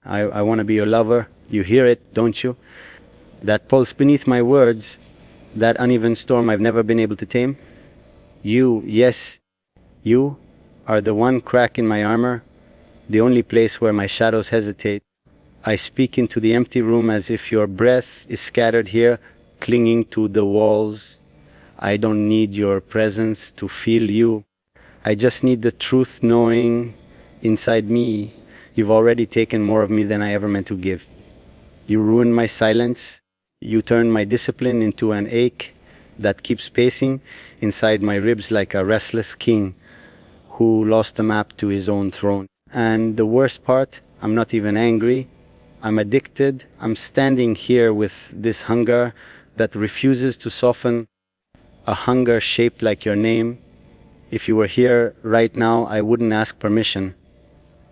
I want to be your lover. You hear it, don't you? That pulse beneath my words, that uneven storm I've never been able to tame. You, yes, you are the one crack in my armor, the only place where my shadows hesitate. I speak into the empty room as if your breath is scattered here, clinging to the walls. I don't need your presence to feel you. I just need the truth knowing inside me you've already taken more of me than I ever meant to give. You ruined my silence. You turned my discipline into an ache that keeps pacing inside my ribs like a restless king who lost the map to his own throne. And the worst part, I'm not even angry. I'm addicted. I'm standing here with this hunger that refuses to soften, a hunger shaped like your name. If you were here right now, I wouldn't ask permission.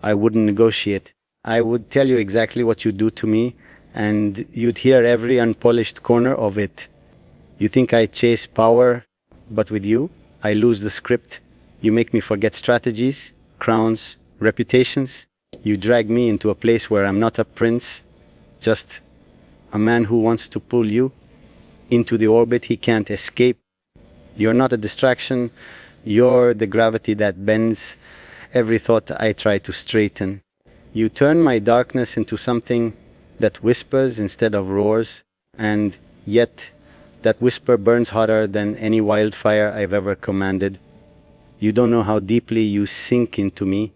I wouldn't negotiate. I would tell you exactly what you do to me, and you'd hear every unpolished corner of it. You think I chase power, but with you, I lose the script. You make me forget strategies, crowns, reputations. You drag me into a place where I'm not a prince, just a man who wants to pull you into the orbit he can't escape. You're not a distraction. You're the gravity that bends every thought I try to straighten. You turn my darkness into something that whispers instead of roars, and yet that whisper burns hotter than any wildfire I've ever commanded. You don't know how deeply you sink into me.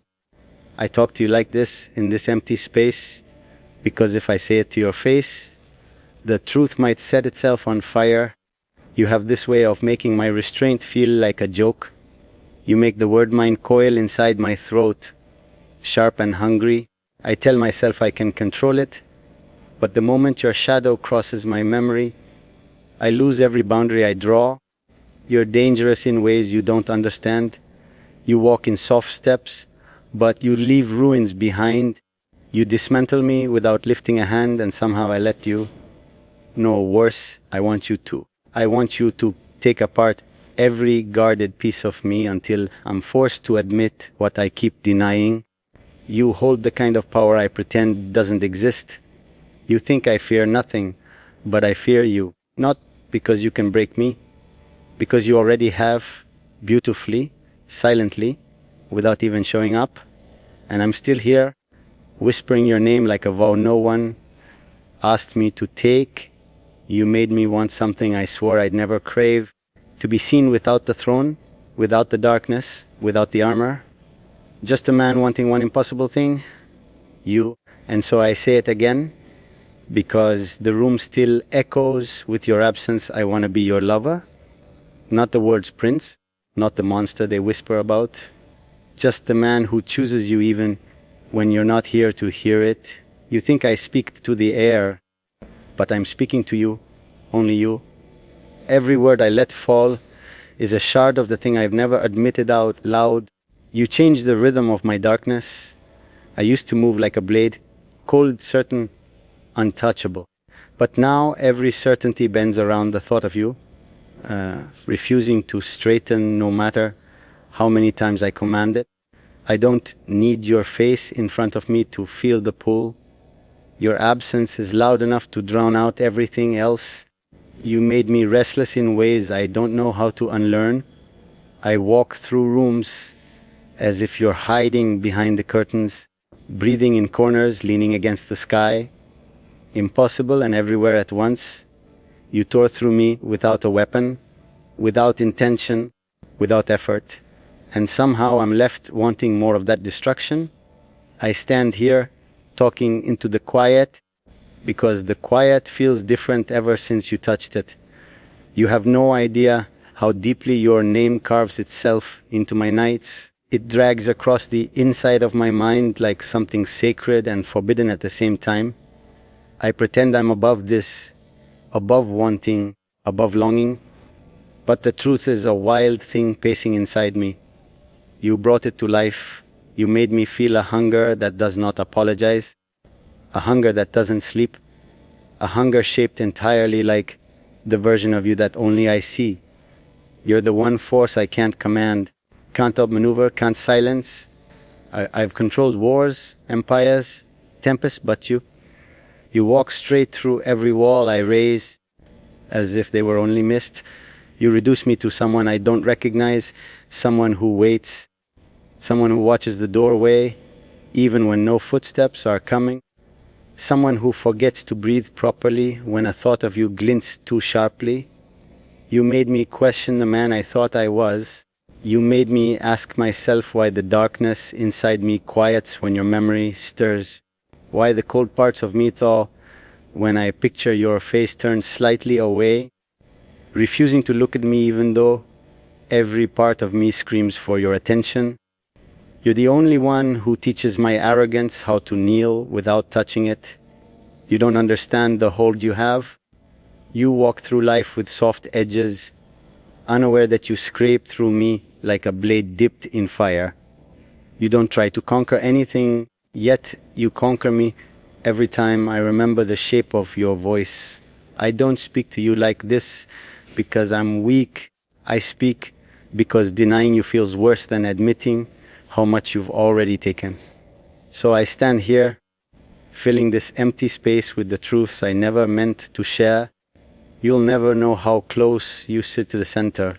I talk to you like this, in this empty space, because if I say it to your face, the truth might set itself on fire. You have this way of making my restraint feel like a joke. You make the word mine coil inside my throat, sharp and hungry. I tell myself I can control it, but the moment your shadow crosses my memory, I lose every boundary I draw. You're dangerous in ways you don't understand. You walk in soft steps, but you leave ruins behind. You dismantle me without lifting a hand, and somehow I let you. No, worse, I want you to. I want you to take apart every guarded piece of me until I'm forced to admit what I keep denying. You hold the kind of power I pretend doesn't exist. You think I fear nothing, but I fear you. Not because you can break me, because you already have, beautifully, silently, without even showing up. And I'm still here, whispering your name like a vow no one asked me to take. You made me want something I swore I'd never crave. To be seen without the throne, without the darkness, without the armor. Just a man wanting one impossible thing. You. And so I say it again, because the room still echoes with your absence. I want to be your lover. Not the words prince, not the monster they whisper about. Just the man who chooses you even when you're not here to hear it. You think I speak to the air, but I'm speaking to you, only you. Every word I let fall is a shard of the thing I've never admitted out loud. You changed the rhythm of my darkness. I used to move like a blade, cold, certain, untouchable. But now every certainty bends around the thought of you, refusing to straighten no matter how many times I command it. I don't need your face in front of me to feel the pull. Your absence is loud enough to drown out everything else. You made me restless in ways I don't know how to unlearn. I walk through rooms as if you're hiding behind the curtains, breathing in corners, leaning against the sky. Impossible and everywhere at once. You tore through me without a weapon, without intention, without effort. And somehow I'm left wanting more of that destruction. I stand here, talking into the quiet, because the quiet feels different ever since you touched it. You have no idea how deeply your name carves itself into my nights. It drags across the inside of my mind like something sacred and forbidden at the same time. I pretend I'm above this, above wanting, above longing, but the truth is a wild thing pacing inside me. You brought it to life. You made me feel a hunger that does not apologize, a hunger that doesn't sleep, a hunger shaped entirely like the version of you that only I see. You're the one force I can't command, can't outmaneuver, can't silence. I've controlled wars, empires, tempest but you. You walk straight through every wall I raise as if they were only mist. You reduce me to someone I don't recognize, someone who waits, someone who watches the doorway even when no footsteps are coming, someone who forgets to breathe properly when a thought of you glints too sharply. You made me question the man I thought I was. You made me ask myself why the darkness inside me quiets when your memory stirs, why the cold parts of me thaw when I picture your face turned slightly away, refusing to look at me even though every part of me screams for your attention. You're the only one who teaches my arrogance how to kneel without touching it. You don't understand the hold you have. You walk through life with soft edges, unaware that you scrape through me like a blade dipped in fire. You don't try to conquer anything, yet you conquer me every time I remember the shape of your voice. I don't speak to you like this because I'm weak. I speak because denying you feels worse than admitting how much you've already taken. So I stand here, filling this empty space with the truths I never meant to share. You'll never know how close you sit to the center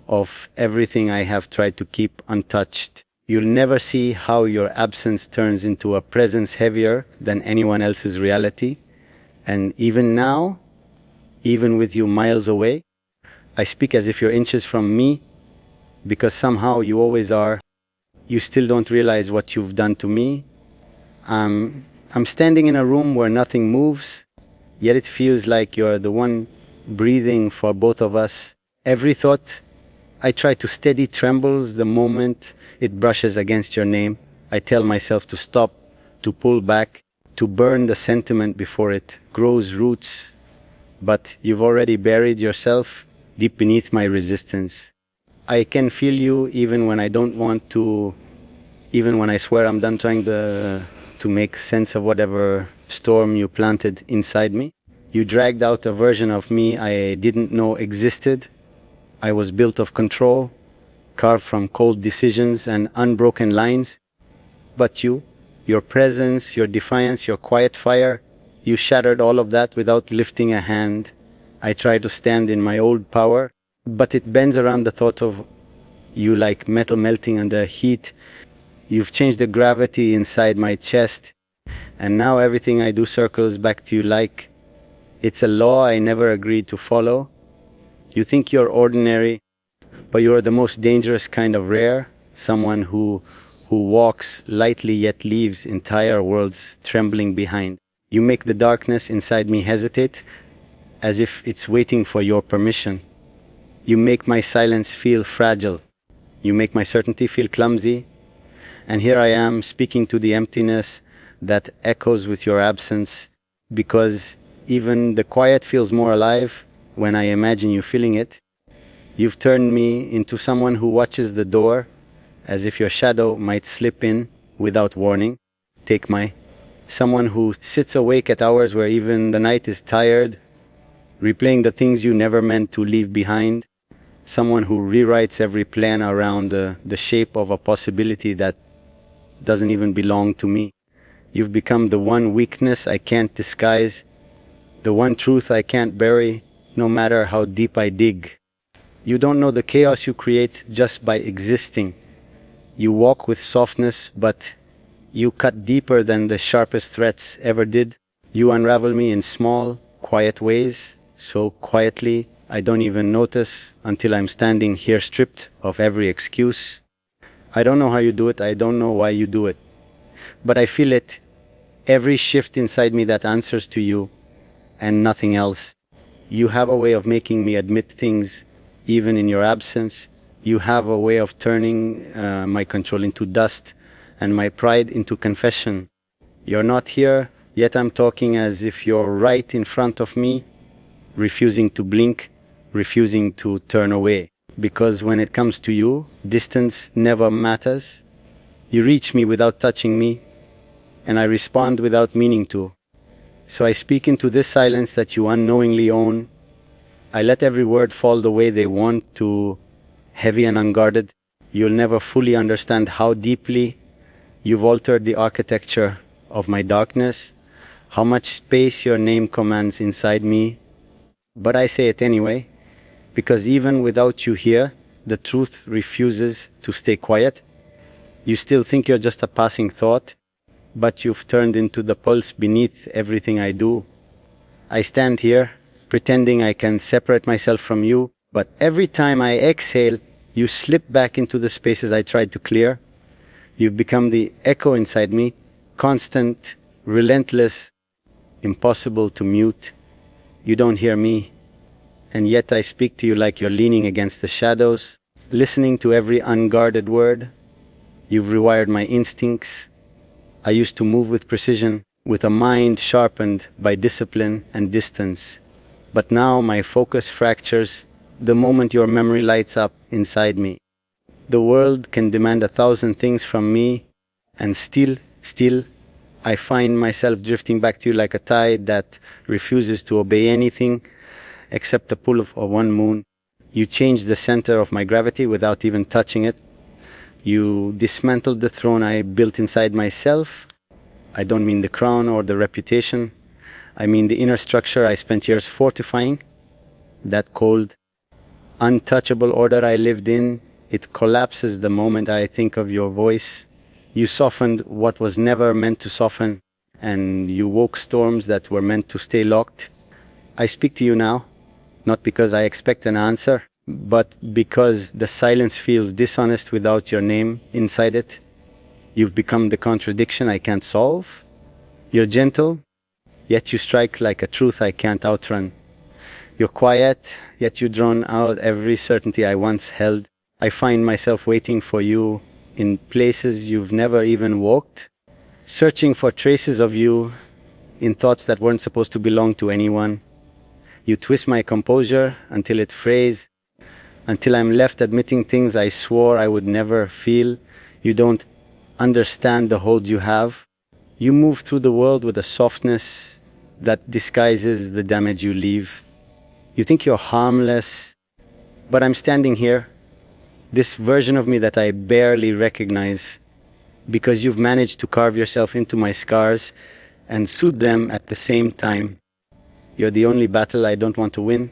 of everything I have tried to keep untouched. You'll never see how your absence turns into a presence heavier than anyone else's reality. And even now, even with you miles away, I speak as if you're inches from me, because somehow you always are. You still don't realize what you've done to me. I'm standing in a room where nothing moves, yet it feels like you're the one breathing for both of us. Every thought I try to steady trembles the moment it brushes against your name. I tell myself to stop, to pull back, to burn the sentiment before it grows roots. But you've already buried yourself deep beneath my resistance. I can feel you even when I don't want to, even when I swear I'm done trying to make sense of whatever storm you planted inside me. You dragged out a version of me I didn't know existed. I was built of control, carved from cold decisions and unbroken lines. But you, your presence, your defiance, your quiet fire, you shattered all of that without lifting a hand. I try to stand in my old power, but it bends around the thought of you like metal melting under heat. You've changed the gravity inside my chest, and now everything I do circles back to you like it's a law I never agreed to follow. You think you're ordinary, but you're the most dangerous kind of rare, someone who walks lightly yet leaves entire worlds trembling behind. You make the darkness inside me hesitate, as if it's waiting for your permission. You make my silence feel fragile. You make my certainty feel clumsy. And here I am speaking to the emptiness that echoes with your absence, because even the quiet feels more alive when I imagine you feeling it. You've turned me into someone who watches the door, as if your shadow might slip in without warning. Take my someone who sits awake at hours where even the night is tired, replaying the things you never meant to leave behind. Someone who rewrites every plan around the shape of a possibility that doesn't even belong to me. You've become the one weakness I can't disguise, the one truth I can't bury, no matter how deep I dig. You don't know the chaos you create just by existing. You walk with softness, but you cut deeper than the sharpest threats ever did. You unravel me in small, quiet ways, so quietly I don't even notice until I'm standing here stripped of every excuse. I don't know how you do it, I don't know why you do it, but I feel it, every shift inside me that answers to you and nothing else. You have a way of making me admit things even in your absence. You have a way of turning my control into dust and my pride into confession. You're not here, yet I'm talking as if you're right in front of me, refusing to blink, refusing to turn away. Because when it comes to you, distance never matters. You reach me without touching me, and I respond without meaning to. So I speak into this silence that you unknowingly own. I let every word fall the way they want to, heavy and unguarded. You'll never fully understand how deeply you've altered the architecture of my darkness, how much space your name commands inside me. But I say it anyway, because even without you here, the truth refuses to stay quiet. You still think you're just a passing thought, but you've turned into the pulse beneath everything I do. I stand here, pretending I can separate myself from you, but every time I exhale, you slip back into the spaces I tried to clear. You've become the echo inside me, constant, relentless, impossible to mute. You don't hear me, and yet I speak to you like you're leaning against the shadows, listening to every unguarded word. You've rewired my instincts. I used to move with precision, with a mind sharpened by discipline and distance. But now my focus fractures the moment your memory lights up inside me. The world can demand 1,000 things from me, and still, I find myself drifting back to you like a tide that refuses to obey anything except the pull of one moon. You changed the center of my gravity without even touching it. You dismantled the throne I built inside myself. I don't mean the crown or the reputation. I mean the inner structure I spent years fortifying. That cold, untouchable order I lived in, it collapses the moment I think of your voice. You softened what was never meant to soften, and you woke storms that were meant to stay locked. I speak to you now, not because I expect an answer, but because the silence feels dishonest without your name inside it. You've become the contradiction I can't solve. You're gentle, yet you strike like a truth I can't outrun. You're quiet, yet you drown out every certainty I once held. I find myself waiting for you in places you've never even walked, searching for traces of you in thoughts that weren't supposed to belong to anyone. You twist my composure until it frays, until I'm left admitting things I swore I would never feel. You don't understand the hold you have. You move through the world with a softness that disguises the damage you leave. You think you're harmless, but I'm standing here, this version of me that I barely recognize, because you've managed to carve yourself into my scars and soothe them at the same time. You're the only battle I don't want to win,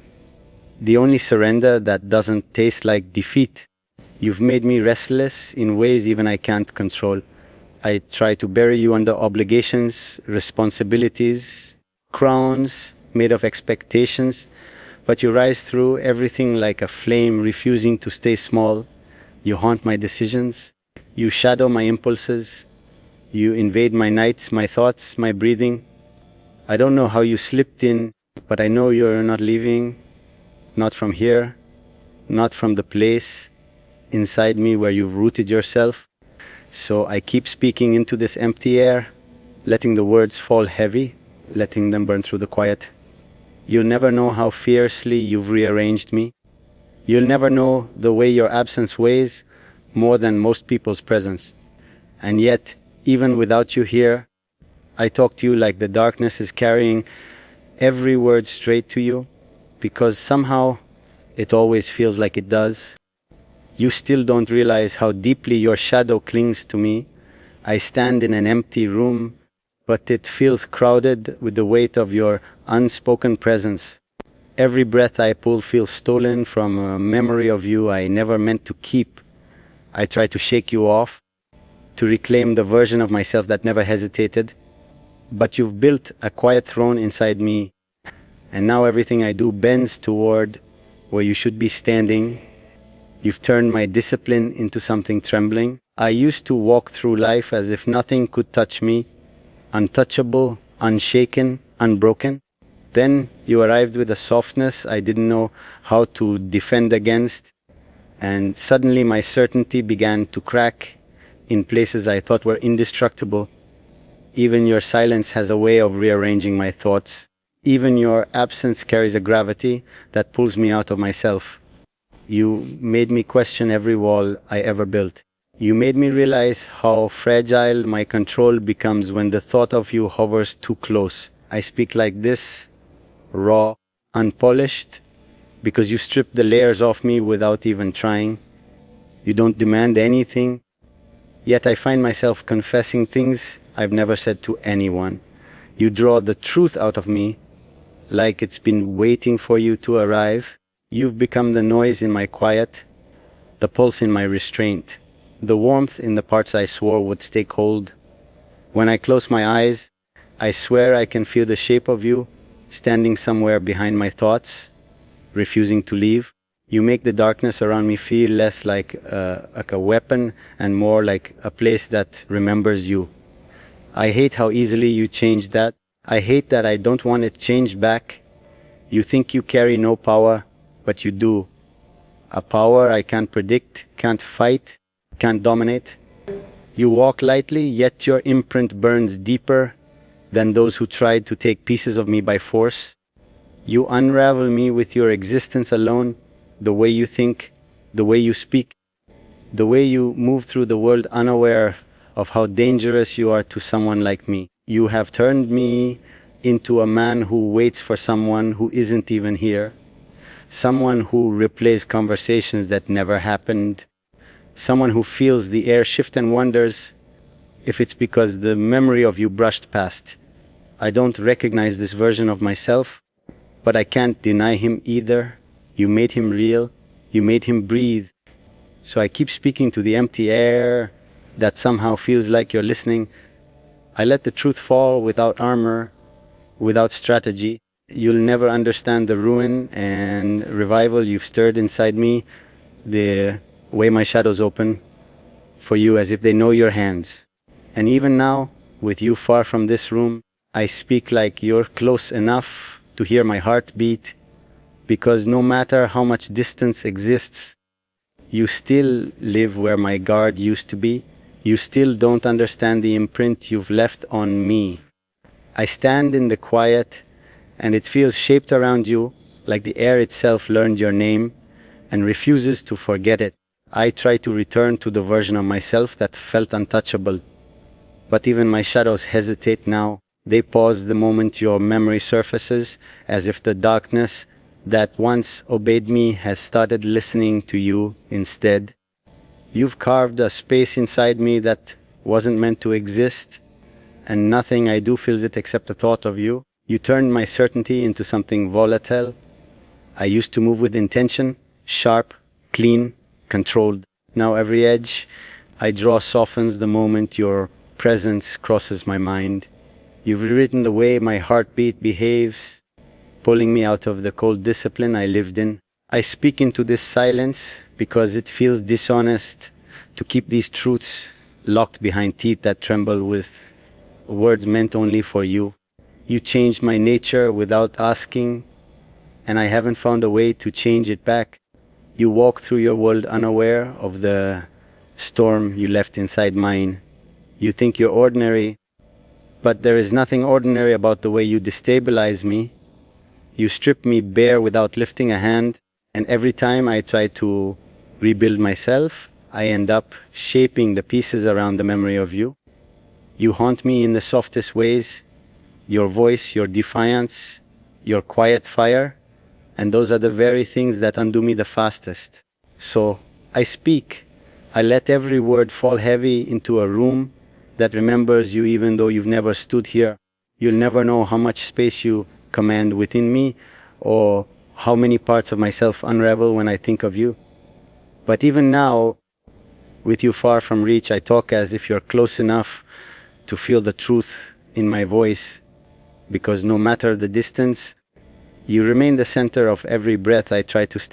the only surrender that doesn't taste like defeat. You've made me restless in ways even I can't control. I try to bury you under obligations, responsibilities, crowns made of expectations, but you rise through everything like a flame refusing to stay small. You haunt my decisions. You shadow my impulses. You invade my nights, my thoughts, my breathing. I don't know how you slipped in, but I know you're not leaving. Not from here, not from the place inside me where you've rooted yourself. So I keep speaking into this empty air, letting the words fall heavy, letting them burn through the quiet. You'll never know how fiercely you've rearranged me. You'll never know the way your absence weighs more than most people's presence. And yet, even without you here, I talk to you like the darkness is carrying every word straight to you, because somehow it always feels like it does. You still don't realize how deeply your shadow clings to me. I stand in an empty room, but it feels crowded with the weight of your unspoken presence. Every breath I pull feels stolen from a memory of you I never meant to keep. I try to shake you off, to reclaim the version of myself that never hesitated. But you've built a quiet throne inside me, and now everything I do bends toward where you should be standing. You've turned my discipline into something trembling. I used to walk through life as if nothing could touch me, untouchable, unshaken, unbroken. Then you arrived with a softness I didn't know how to defend against, and suddenly my certainty began to crack in places I thought were indestructible. Even your silence has a way of rearranging my thoughts. Even your absence carries a gravity that pulls me out of myself. You made me question every wall I ever built. You made me realize how fragile my control becomes when the thought of you hovers too close. I speak like this, raw, unpolished, because you strip the layers off me without even trying. You don't demand anything, yet I find myself confessing things I've never said to anyone. You draw the truth out of me like it's been waiting for you to arrive. You've become the noise in my quiet, the pulse in my restraint, the warmth in the parts I swore would stay cold. When I close my eyes, I swear I can feel the shape of you standing somewhere behind my thoughts, refusing to leave. You make the darkness around me feel less like a weapon and more like a place that remembers you. I hate how easily you change that. I hate that I don't want it changed back. You think you carry no power, but you do. A power I can't predict, can't fight, can't dominate. You walk lightly, yet your imprint burns deeper than those who tried to take pieces of me by force. You unravel me with your existence alone, the way you think, the way you speak, the way you move through the world unaware of how dangerous you are to someone like me. You have turned me into a man who waits for someone who isn't even here, someone who replays conversations that never happened, someone who feels the air shift and wonders if it's because the memory of you brushed past. I don't recognize this version of myself, but I can't deny him either. You made him real, you made him breathe. So I keep speaking to the empty air that somehow feels like you're listening. I let the truth fall without armor, without strategy. You'll never understand the ruin and revival you've stirred inside me, the way my shadows open for you as if they know your hands. And even now, with you far from this room, I speak like you're close enough to hear my heart beat, because no matter how much distance exists, you still live where my guard used to be. You still don't understand the imprint you've left on me. I stand in the quiet, and it feels shaped around you, like the air itself learned your name and refuses to forget it. I try to return to the version of myself that felt untouchable. But even my shadows hesitate now. They pause the moment your memory surfaces, as if the darkness that once obeyed me has started listening to you instead. You've carved a space inside me that wasn't meant to exist, and nothing I do fills it except the thought of you. You turned my certainty into something volatile. I used to move with intention, sharp, clean, controlled. Now every edge I draw softens the moment your presence crosses my mind. You've rewritten the way my heartbeat behaves, pulling me out of the cold discipline I lived in. I speak into this silence because it feels dishonest to keep these truths locked behind teeth that tremble with words meant only for you. You changed my nature without asking, and I haven't found a way to change it back. You walk through your world unaware of the storm you left inside mine. You think you're ordinary, but there is nothing ordinary about the way you destabilize me. You strip me bare without lifting a hand, and every time I try to rebuild myself, I end up shaping the pieces around the memory of you. You haunt me in the softest ways, your voice, your defiance, your quiet fire, and those are the very things that undo me the fastest. So I speak. I let every word fall heavy into a room that remembers you even though you've never stood here. You'll never know how much space you command within me or how many parts of myself unravel when I think of you. But even now, with you far from reach, I talk as if you're close enough to feel the truth in my voice, because no matter the distance, you remain the center of every breath I try to stay.